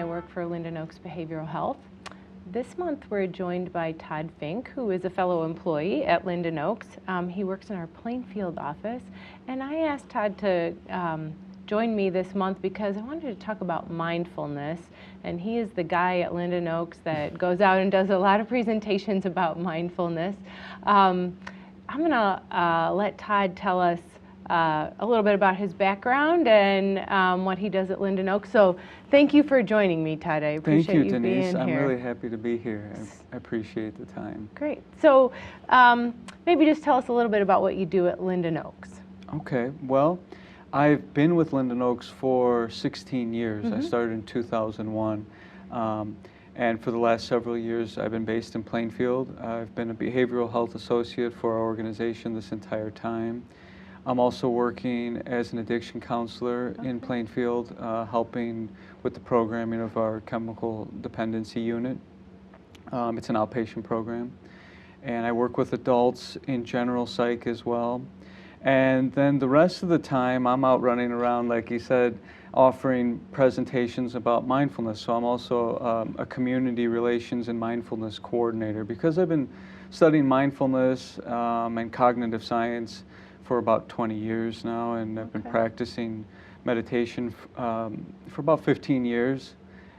I work for Linden Oaks Behavioral Health. This month we're joined by Todd Fink, who is a fellow employee at Linden Oaks. He works in our Plainfield office, and I asked Todd to join me this month because I wanted to talk about mindfulness, and he is the guy at Linden Oaks that goes out and does a lot of presentations about mindfulness. I'm going to let Todd tell us a little bit about his background and what he does at Linden Oaks. So thank you for joining me, Todd. I appreciate you Denise. being here. I'm really happy to be here. I appreciate the time. Great. So maybe just tell us a little bit about what you do at Linden Oaks. Okay. Well, I've been with Linden Oaks for 16 years. I started in 2001. And for the last several years, I've been based in Plainfield. I've been a behavioral health associate for our organization this entire time. I'm also working as an addiction counselor in Plainfield, helping with the programming of our chemical dependency unit. It's an outpatient program. And I work with adults in general psych as well. And then the rest of the time, I'm out running around, like you said, offering presentations about mindfulness. So I'm also a community relations and mindfulness coordinator because I've been studying mindfulness and cognitive science for about 20 years now, and I've been practicing meditation for about 15 years.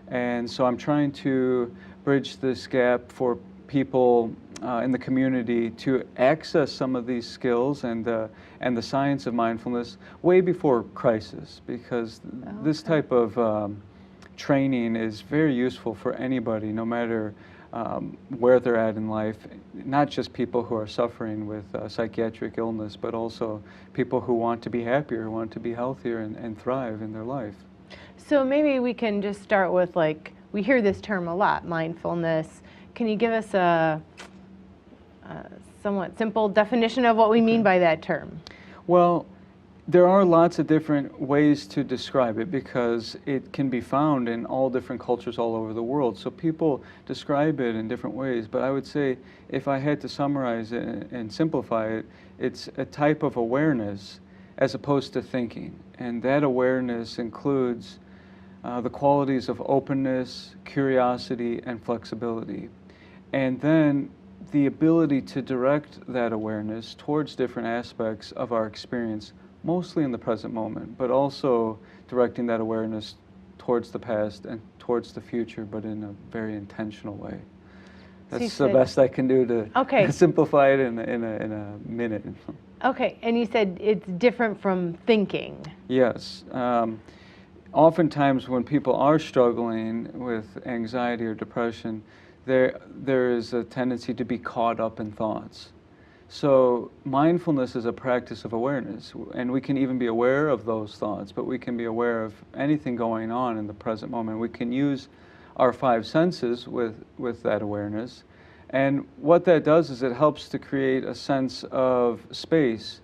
And so I'm trying to bridge this gap for people in the community to access some of these skills and the science of mindfulness way before crisis, because this type of training is very useful for anybody, no matter where they're at in life, not just people who are suffering with psychiatric illness, but also people who want to be happier, want to be healthier and thrive in their life. So maybe we can just start with, like, we hear this term a lot, mindfulness. Can you give us a somewhat simple definition of what we mean by that term? Well, there are lots of different ways to describe it because it can be found in all different cultures all over the world. So people describe it in different ways, but I would say if I had to summarize it and simplify it, it's a type of awareness as opposed to thinking. And that awareness includes the qualities of openness, curiosity, and flexibility. And then the ability to direct that awareness towards different aspects of our experience, mostly in the present moment, but also directing that awareness towards the past and towards the future, but in a very intentional way. That's the best I can do to simplify it in a minute. Okay, and you said it's different from thinking. Yes. Oftentimes when people are struggling with anxiety or depression, there is a tendency to be caught up in thoughts. So mindfulness is a practice of awareness, and we can even be aware of those thoughts, but we can be aware of anything going on in the present moment. We can use our five senses with that awareness, and what that does is it helps to create a sense of space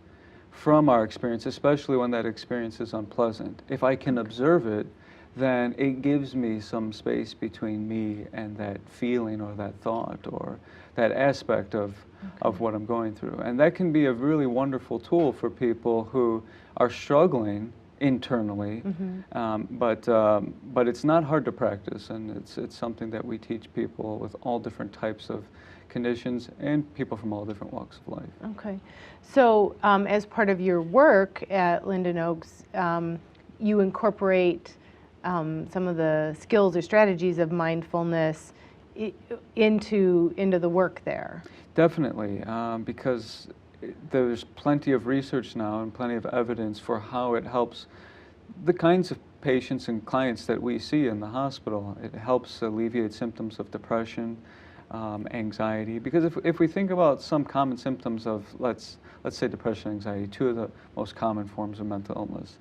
from our experience, especially when that experience is unpleasant. If I can observe it, then it gives me some space between me and that feeling or that thought or that aspect of what I'm going through. And that can be a really wonderful tool for people who are struggling internally, but it's not hard to practice, and it's something that we teach people with all different types of conditions and people from all different walks of life. Okay. So as part of your work at Linden Oaks, you incorporate some of the skills or strategies of mindfulness into the work there. Definitely, because there's plenty of research now and plenty of evidence for how it helps the kinds of patients and clients that we see in the hospital. It helps alleviate symptoms of depression, anxiety, because if we think about some common symptoms of, let's say depression, anxiety, two of the most common forms of mental illness,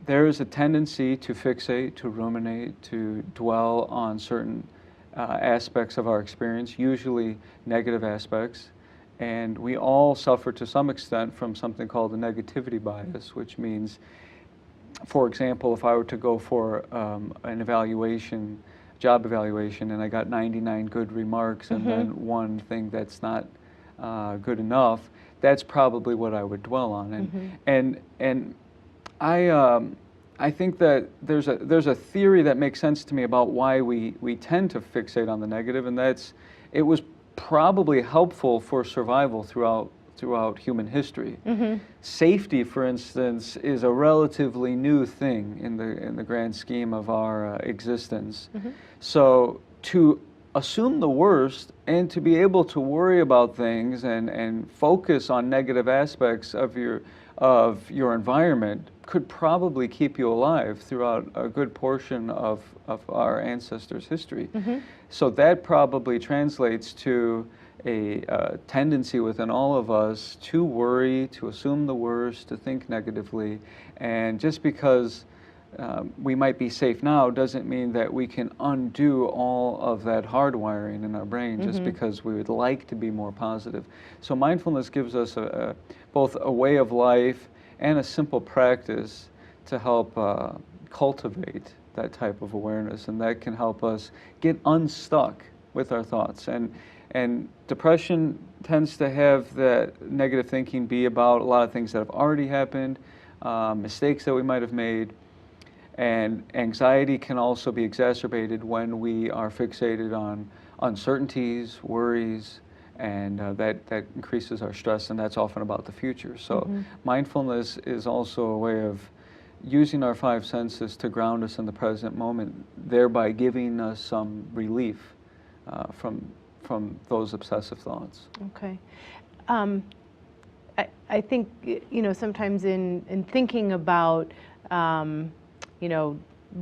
there is a tendency to fixate, to ruminate, to dwell on certain aspects of our experience, usually negative aspects, and we all suffer to some extent from something called a negativity bias, which means, for example, if I were to go for an evaluation, job evaluation, and I got 99 good remarks and then one thing that's not good enough, that's probably what I would dwell on. And I I think that there's a theory that makes sense to me about why we tend to fixate on the negative, and that's it was probably helpful for survival throughout human history. Safety, for instance, is a relatively new thing in the grand scheme of our existence. So to assume the worst and to be able to worry about things and focus on negative aspects of your environment could probably keep you alive throughout a good portion of our ancestors' history. So that probably translates to a tendency within all of us to worry, to assume the worst, to think negatively. And just because we might be safe now doesn't mean that we can undo all of that hardwiring in our brain just because we would like to be more positive. So mindfulness gives us both a way of life and a simple practice to help cultivate that type of awareness, and that can help us get unstuck with our thoughts. And depression tends to have that negative thinking be about a lot of things that have already happened, mistakes that we might have made. And anxiety can also be exacerbated when we are fixated on uncertainties, worries, and that increases our stress, and that's often about the future. So mindfulness is also a way of using our five senses to ground us in the present moment, thereby giving us some relief from those obsessive thoughts. Okay. I think, sometimes in thinking about,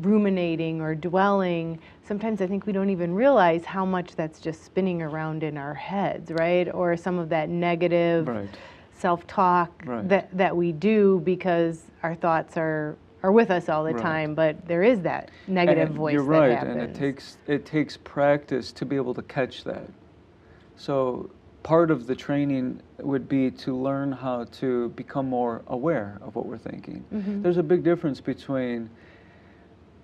ruminating or dwelling, sometimes I think we don't even realize how much that's just spinning around in our heads, right? Or some of that negative self-talk that we do because our thoughts are with us all the time, but there is that negative voice you're that happens. And it takes practice to be able to catch that. So part of the training would be to learn how to become more aware of what we're thinking. There's a big difference between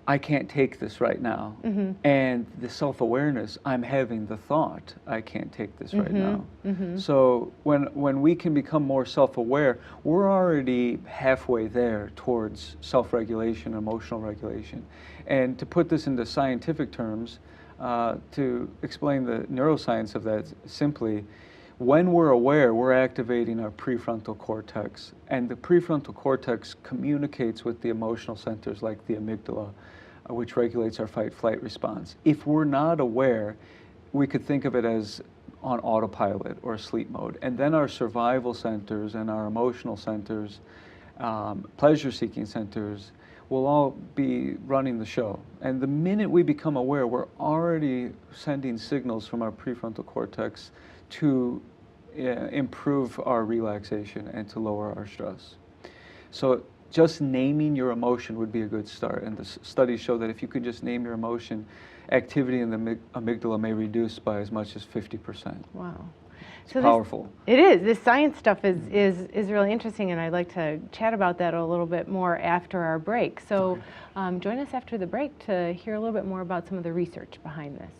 I can't take this right now and the self-awareness, I'm having the thought, I can't take this right now. So when we can become more self-aware, we're already halfway there towards self-regulation, emotional regulation. And to put this into scientific terms, to explain the neuroscience of that simply, when we're aware, we're activating our prefrontal cortex, and the prefrontal cortex communicates with the emotional centers like the amygdala, which regulates our fight-flight response. If we're not aware, we could think of it as on autopilot or sleep mode, and then our survival centers and our emotional centers, pleasure-seeking centers, will all be running the show. And the minute we become aware, we're already sending signals from our prefrontal cortex to improve our relaxation and to lower our stress. So just naming your emotion would be a good start. And the studies show that if you could just name your emotion, activity in the amygdala may reduce by as much as 50%. Wow. It's powerful. It is. This science stuff is really interesting, and I'd like to chat about that a little bit more after our break. So join us after the break to hear a little bit more about some of the research behind this.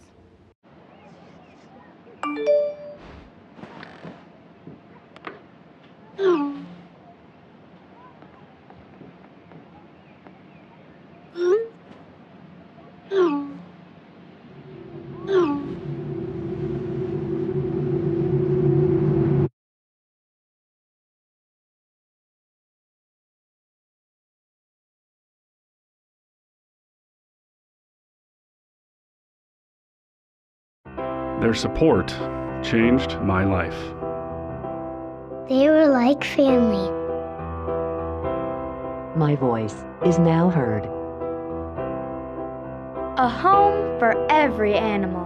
Their support changed my life. They were like family. My voice is now heard. A home for every animal.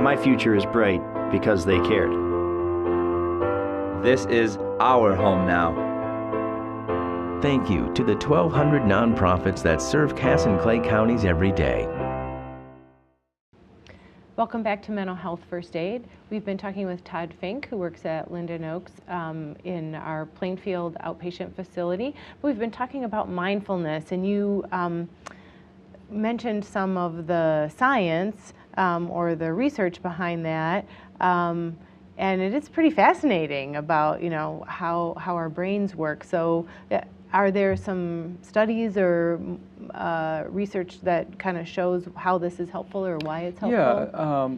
My future is bright because they cared. This is our home now. Thank you to the 1,200 nonprofits that serve Cass and Clay counties every day. Welcome back to Mental Health First Aid. We've been talking with Todd Fink, who works at Linden Oaks in our Plainfield outpatient facility. We've been talking about mindfulness, and you mentioned some of the science or the research behind that, and it is pretty fascinating about how our brains work. So are there some studies or research that kind of shows how this is helpful or why it's helpful? Yeah,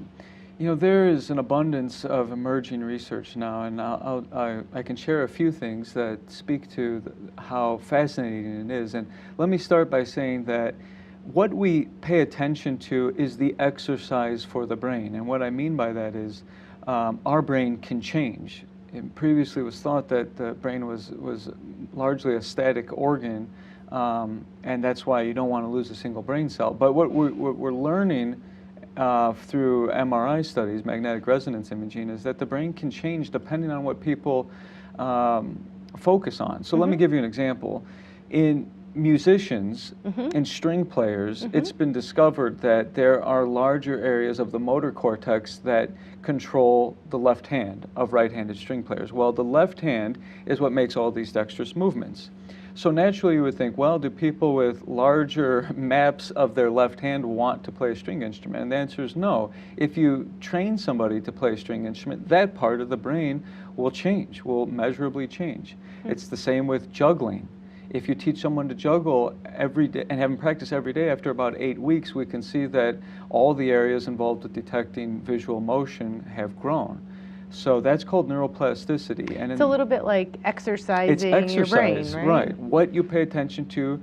you know, there is an abundance of emerging research now, and I can share a few things that speak to how fascinating it is. And let me start by saying that what we pay attention to is the exercise for the brain. And what I mean by that is our brain can change. It previously was thought that the brain was largely a static organ, and that's why you don't want to lose a single brain cell. But what we're learning through MRI studies, magnetic resonance imaging, is that the brain can change depending on what people focus on. So let me give you an example. In musicians and string players, it's been discovered that there are larger areas of the motor cortex that control the left hand of right-handed string players. Well, the left hand is what makes all these dexterous movements. So naturally you would think, well, do people with larger maps of their left hand want to play a string instrument? And the answer is no. If you train somebody to play a string instrument, that part of the brain will change, will measurably change. It's the same with juggling. If you teach someone to juggle every day and have them practice every day, after about 8 weeks, we can see that all the areas involved with detecting visual motion have grown. So that's called neuroplasticity. And it's a little bit like exercising it's your brain, exercise, right? What you pay attention to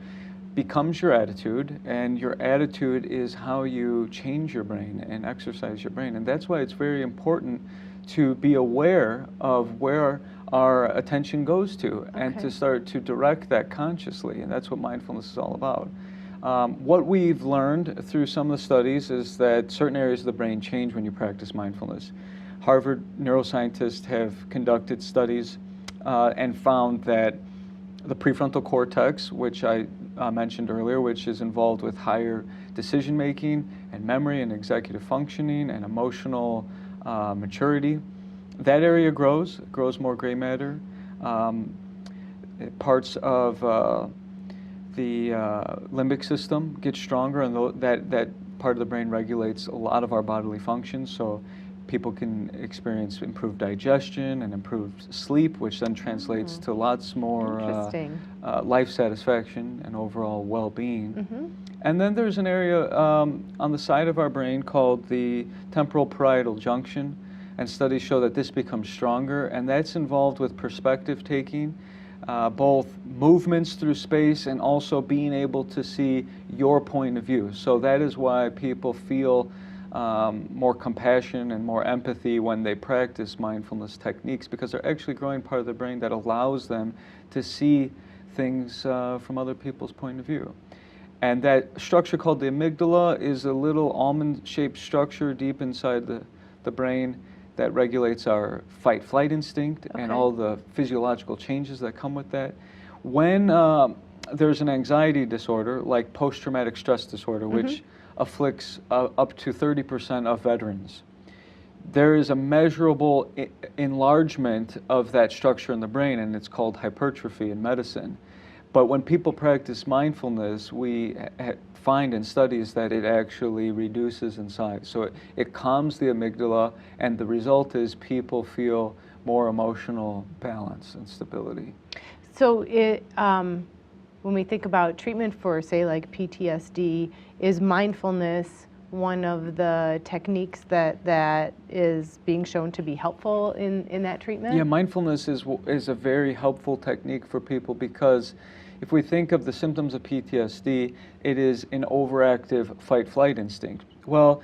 becomes your attitude, and your attitude is how you change your brain and exercise your brain. And that's why it's very important to be aware of where our attention goes to and to start to direct that consciously. And that's what mindfulness is all about. What we've learned through some of the studies is that certain areas of the brain change when you practice mindfulness. Harvard neuroscientists have conducted studies and found that the prefrontal cortex, which I mentioned earlier, which is involved with higher decision making and memory and executive functioning and emotional maturity, that area grows more gray matter. Parts of the limbic system get stronger, and that part of the brain regulates a lot of our bodily functions. So people can experience improved digestion and improved sleep, which then translates to lots more life satisfaction and overall well-being. And then there's an area on the side of our brain called the temporal parietal junction, and studies show that this becomes stronger, and that's involved with perspective taking, both movements through space and also being able to see your point of view. So that is why people feel more compassion and more empathy when they practice mindfulness techniques, because they're actually growing part of the brain that allows them to see things from other people's point of view. And that structure called the amygdala is a little almond-shaped structure deep inside the brain that regulates our fight-flight instinct and all the physiological changes that come with that. When there's an anxiety disorder, like post-traumatic stress disorder, which afflicts up to 30% of veterans, there is a measurable enlargement of that structure in the brain, and it's called hypertrophy in medicine. But when people practice mindfulness, we find in studies that it actually reduces in size. So it calms the amygdala, and the result is people feel more emotional balance and stability. So when we think about treatment for, say, like PTSD, is mindfulness one of the techniques that is being shown to be helpful in that treatment? Yeah, mindfulness is a very helpful technique for people, because if we think of the symptoms of PTSD, it is an overactive fight-flight instinct. Well,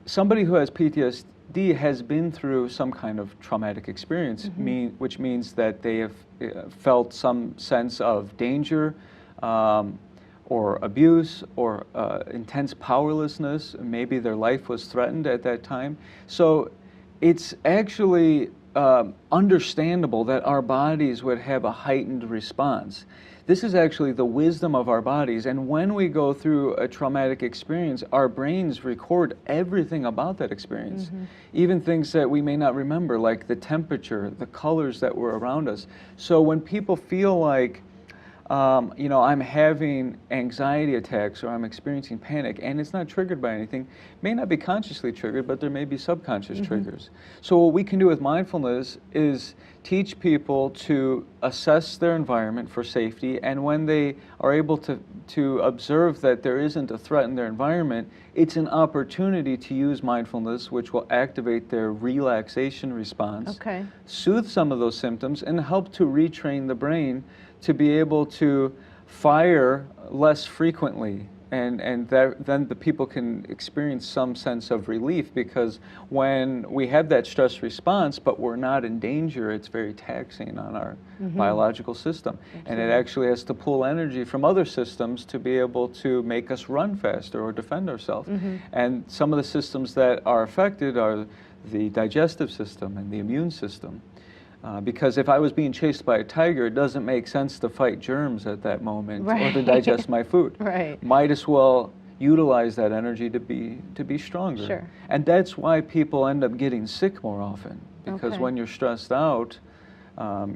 somebody who has PTSD has been through some kind of traumatic experience, which means that they have felt some sense of danger, or abuse, or intense powerlessness. Maybe their life was threatened at that time. So it's actually understandable that our bodies would have a heightened response. This is actually the wisdom of our bodies, and when we go through a traumatic experience, our brains record everything about that experience, even things that we may not remember, like the temperature, the colors that were around us. So when people feel like I'm having anxiety attacks or I'm experiencing panic, and it's not triggered by anything. May not be consciously triggered, but there may be subconscious triggers. So what we can do with mindfulness is teach people to assess their environment for safety, and when they are able to observe that there isn't a threat in their environment, it's an opportunity to use mindfulness, which will activate their relaxation response, soothe some of those symptoms, and help to retrain the brain to be able to fire less frequently, and then the people can experience some sense of relief, because when we have that stress response but we're not in danger, it's very taxing on our biological system. And it actually has to pull energy from other systems to be able to make us run faster or defend ourselves. And some of the systems that are affected are the digestive system and the immune system. Because if I was being chased by a tiger, it doesn't make sense to fight germs at that moment or to digest my food. Might as well utilize that energy to be stronger. Sure. And that's why people end up getting sick more often, because when you're stressed out,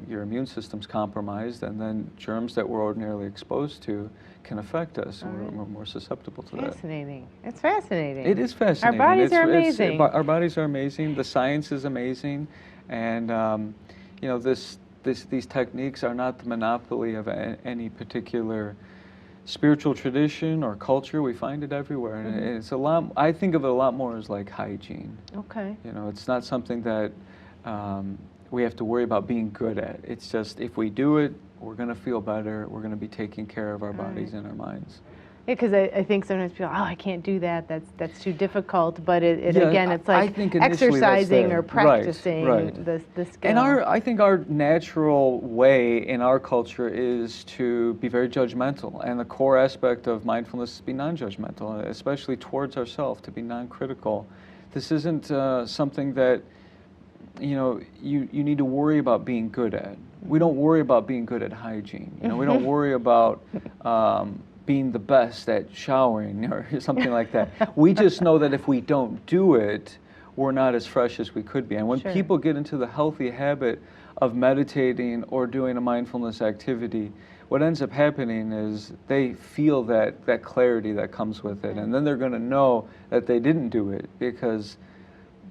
your immune system's compromised, and then germs that we're ordinarily exposed to can affect us, and we're more susceptible to that. Fascinating. It's fascinating. It is fascinating. Our bodies are amazing. Our bodies are amazing. The science is amazing, and these techniques are not the monopoly of any particular spiritual tradition or culture. We find it everywhere, and it's a lot. I think of it a lot more as like hygiene. It's not something that we have to worry about being good at. It's just, if we do it, we're going to feel better. We're going to be taking care of our bodies and our minds. Yeah, because I think sometimes people, I can't do that. That's too difficult. But again, it's like exercising or practicing the skill. And I think our natural way in our culture is to be very judgmental. And the core aspect of mindfulness is to be non-judgmental, especially towards ourselves, to be non-critical. This isn't something that you need to worry about being good at. We don't worry about being good at hygiene. We don't worry about being the best at showering or something like that. We just know that if we don't do it, we're not as fresh as we could be. And when people get into the healthy habit of meditating or doing a mindfulness activity, what ends up happening is they feel that clarity that comes with it. And then they're going to know that they didn't do it, because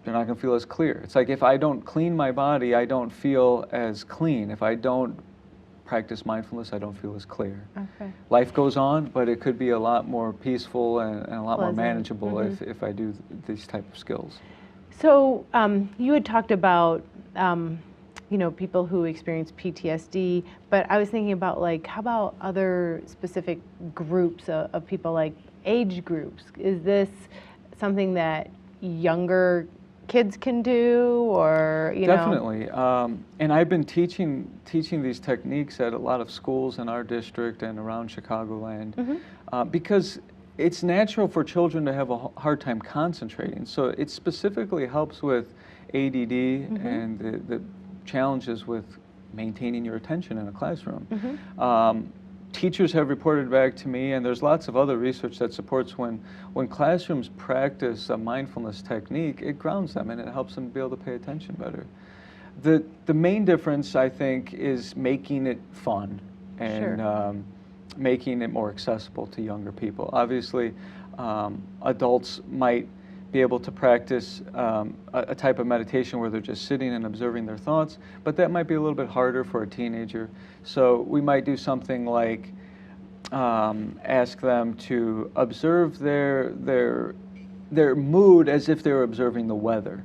they're not going to feel as clear. It's like, if I don't clean my body, I don't feel as clean. If I don't practice mindfulness, I don't feel as clear. Life goes on, but it could be a lot more peaceful and a lot more manageable if I do these type of skills. So you had talked about people who experience PTSD, but I was thinking about, like, how about other specific groups of people, like age groups? Is this something that younger kids can do, or Definitely. And I've been teaching these techniques at a lot of schools in our district and around Chicagoland, because it's natural for children to have a hard time concentrating. So it specifically helps with ADD and the challenges with maintaining your attention in a classroom. Teachers have reported back to me, and there's lots of other research that supports when classrooms practice a mindfulness technique, it grounds them and it helps them be able to pay attention better. The main difference, I think, is making it fun and making it more accessible to younger people. Obviously, adults might be able to practice a type of meditation where they're just sitting and observing their thoughts, but that might be a little bit harder for a teenager. So we might do something like ask them to observe their mood as if they were observing the weather.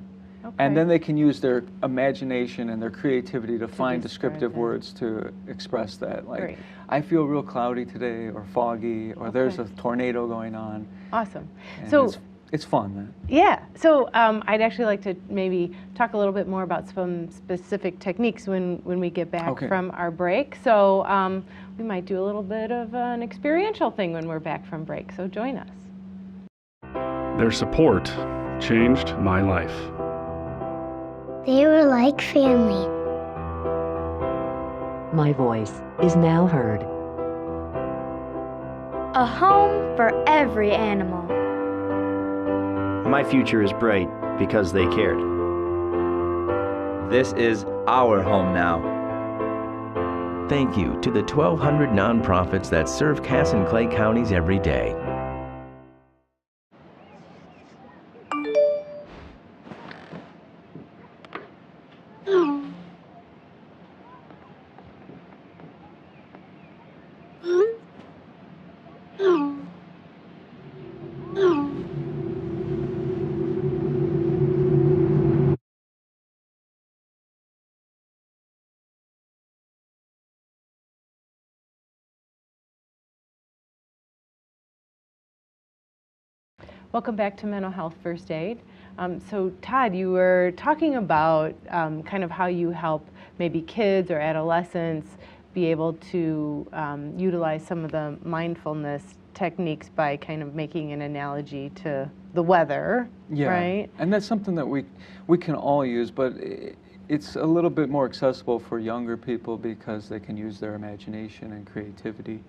And then they can use their imagination and their creativity to find descriptive words to express that. Like, I feel real cloudy today, or foggy, or there's a tornado going on. Awesome. And so it's fun, man. Yeah. So I'd actually like to maybe talk a little bit more about some specific techniques when we get back from our break. So we might do a little bit of an experiential thing when we're back from break. So join us. Their support changed my life. They were like family. My voice is now heard. A home for every animal. My future is bright because they cared. This is our home now. Thank you to the 1,200 nonprofits that serve Cass and Clay counties every day. Welcome back to Mental Health First Aid. So Todd, you were talking about kind of how you help maybe kids or adolescents be able to utilize some of the mindfulness techniques by kind of making an analogy to the weather, Yeah, right? and that's something that we can all use, but it's a little bit more accessible for younger people because they can use their imagination and creativity.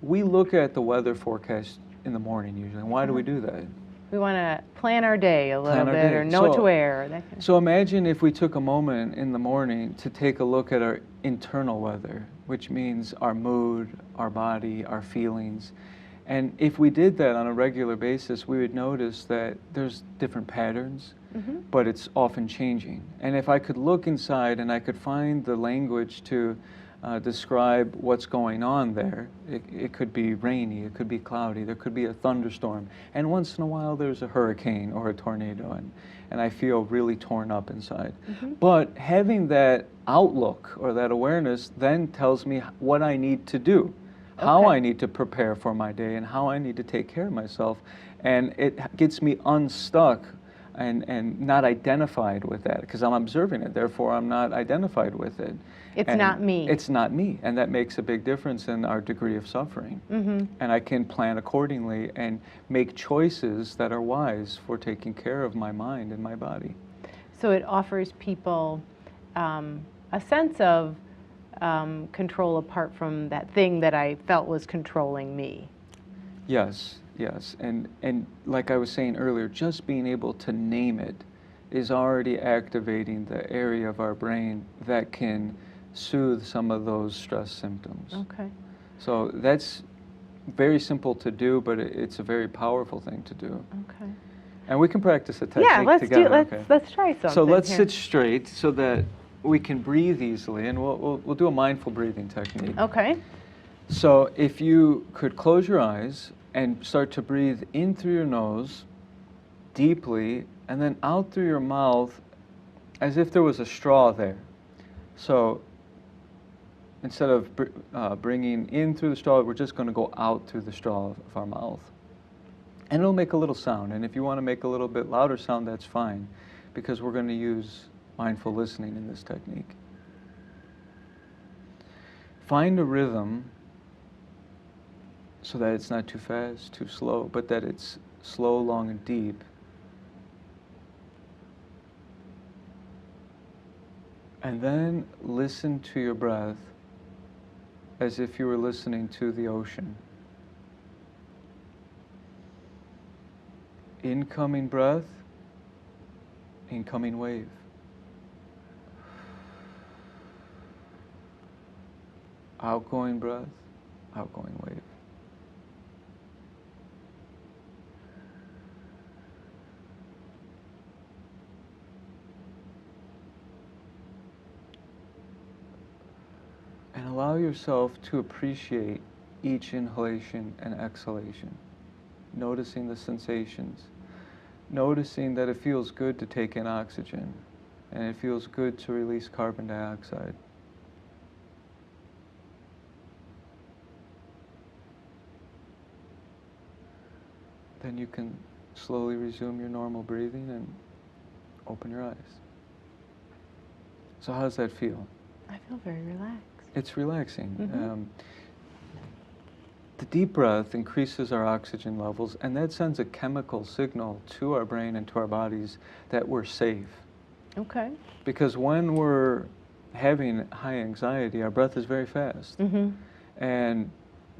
We look at the weather forecast in the morning usually. And why do we do that? We want to plan our day a little Plan our bit, day. or know what to wear. Or that kind of So imagine if we took a moment in the morning to take a look at our internal weather, which means our mood, our body, our feelings. And if we did that on a regular basis, we would notice that there's different patterns, but it's often changing. And if I could look inside and I could find the language to describe what's going on there, it could be rainy, it could be cloudy, there could be a thunderstorm, and once in a while there's a hurricane or a tornado, and I feel really torn up inside. But having that outlook or that awareness then tells me what I need to do, how I need to prepare for my day, and how I need to take care of myself, and it gets me unstuck and not identified with that, because I'm observing it, therefore I'm not identified with it. It's not me. It's not me, and that makes a big difference in our degree of suffering. And I can plan accordingly and make choices that are wise for taking care of my mind and my body. So it offers people a sense of control apart from that thing that I felt was controlling me. Yes, yes, and like I was saying earlier, just being able to name it is already activating the area of our brain that can soothe some of those stress symptoms. Okay. So that's very simple to do, but it's a very powerful thing to do. Okay. And we can practice a technique Yeah, let's together. let's try something. So let's here. sit straight so that we can breathe easily, and we'll do a mindful breathing technique. Okay. So if you could close your eyes and start to breathe in through your nose deeply, and then out through your mouth as if there was a straw there. So instead of bringing in through the straw, we're just going to go out through the straw of our mouth. And it'll make a little sound. And if you want to make a little bit louder sound, that's fine, because we're going to use mindful listening in this technique. Find a rhythm so that it's not too fast, too slow, but that it's slow, long, and deep. And then listen to your breath as if you were listening to the ocean. Incoming breath, incoming wave. Outgoing breath, outgoing wave. And allow yourself to appreciate each inhalation and exhalation, noticing the sensations, noticing that it feels good to take in oxygen, and it feels good to release carbon dioxide. Then you can slowly resume your normal breathing and open your eyes. So how does that feel? I feel very relaxed. It's relaxing. The deep breath increases our oxygen levels, and that sends a chemical signal to our brain and to our bodies that we're safe. Okay. Because when we're having high anxiety, our breath is very fast. And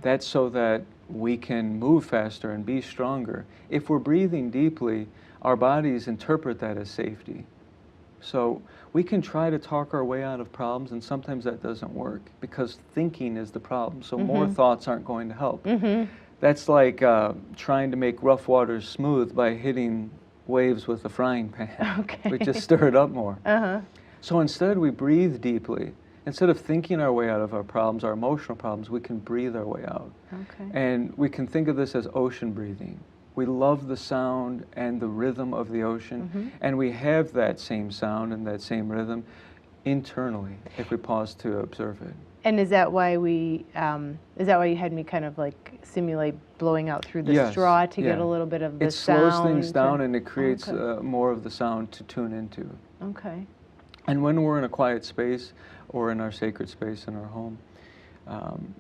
that's so that we can move faster and be stronger. If we're breathing deeply, our bodies interpret that as safety. So we can try to talk our way out of problems, and sometimes that doesn't work because thinking is the problem. So more thoughts aren't going to help. That's like trying to make rough waters smooth by hitting waves with a frying pan. Okay. We just stir it up more. So instead we breathe deeply. Instead of thinking our way out of our problems, our emotional problems, we can breathe our way out. Okay. And we can think of this as ocean breathing. We love the sound and the rhythm of the ocean, and we have that same sound and that same rhythm internally if we pause to observe it. And is that why you had me kind of like simulate blowing out through the straw to get a little bit of the sound? It slows things down and it creates more of the sound to tune into. Okay. And when we're in a quiet space or in our sacred space in our home,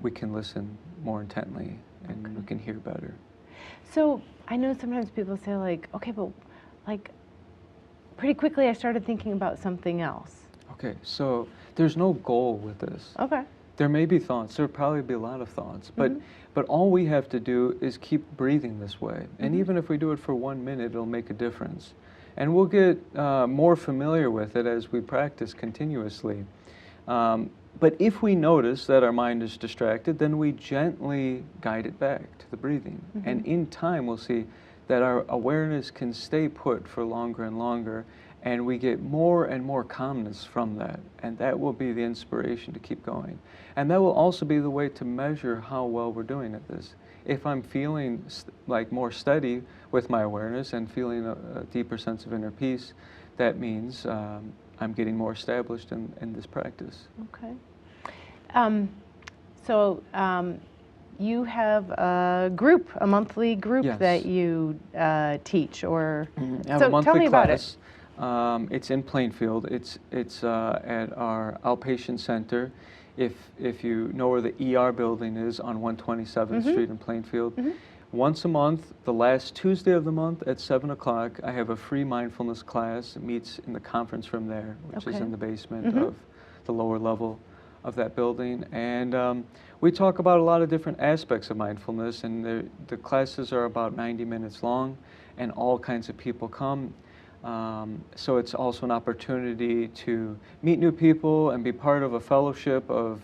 we can listen more intently and we can hear better. So I know sometimes people say like, okay, but like pretty quickly I started thinking about something else. Okay, so there's no goal with this. Okay. There may be thoughts, there'll probably be a lot of thoughts, but all we have to do is keep breathing this way. And even if we do it for 1 minute, it'll make a difference. And we'll get more familiar with it as we practice continuously. But if we notice that our mind is distracted, then we gently guide it back to the breathing. And in time, we'll see that our awareness can stay put for longer and longer, and we get more and more calmness from that. And that will be the inspiration to keep going. And that will also be the way to measure how well we're doing at this. If I'm feeling like more steady with my awareness and feeling a deeper sense of inner peace, that means I'm getting more established in this practice. Okay. You have a monthly group that you teach, or I have a monthly tell me class. about it. It's in Plainfield. It's at our outpatient center. If you know where the ER building is on 127th Street in Plainfield. Once a month, the last Tuesday of the month at 7 o'clock, I have a free mindfulness class. It meets in the conference room there, which is in the basement of the lower level of that building. And we talk about a lot of different aspects of mindfulness, and the classes are about 90 minutes long, and all kinds of people come. So it's also an opportunity to meet new people and be part of a fellowship of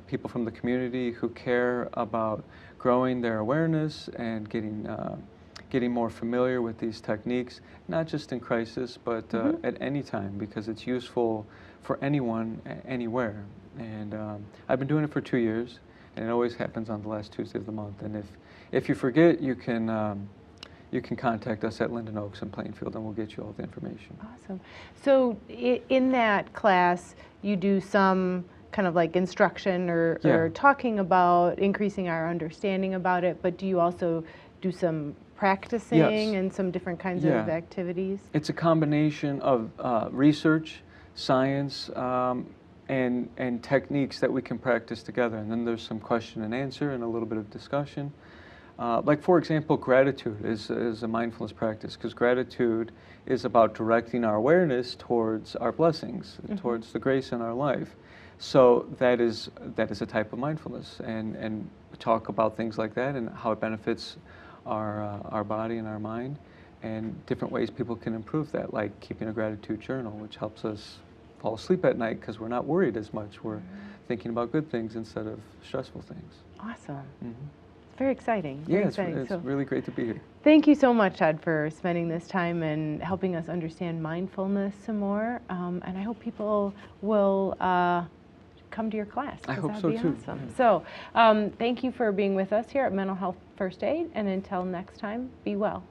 people from the community who care about growing their awareness and getting more familiar with these techniques, not just in crisis, but at any time, because it's useful for anyone, anywhere. And I've been doing it for 2 years, and it always happens on the last Tuesday of the month. And if you forget, you can contact us at Linden Oaks in Plainfield, and we'll get you all the information. Awesome. So in that class, you do some kind of like instruction or talking about increasing our understanding about it, but do you also do some practicing and some different kinds of activities? It's a combination of research, science, and techniques that we can practice together. And then there's some question and answer and a little bit of discussion. Like, for example, gratitude is a mindfulness practice, because gratitude is about directing our awareness towards our blessings, towards the grace in our life. So that is a type of mindfulness, and talk about things like that and how it benefits our body and our mind, and different ways people can improve that, like keeping a gratitude journal, which helps us fall asleep at night because we're not worried as much. We're thinking about good things instead of stressful things. Awesome. Very exciting. It's really great to be here. Thank you so much, Todd, for spending this time and helping us understand mindfulness some more. And I hope people will come to your class. I hope so too. Awesome. So thank you for being with us here at Mental Health First Aid. And until next time, be well.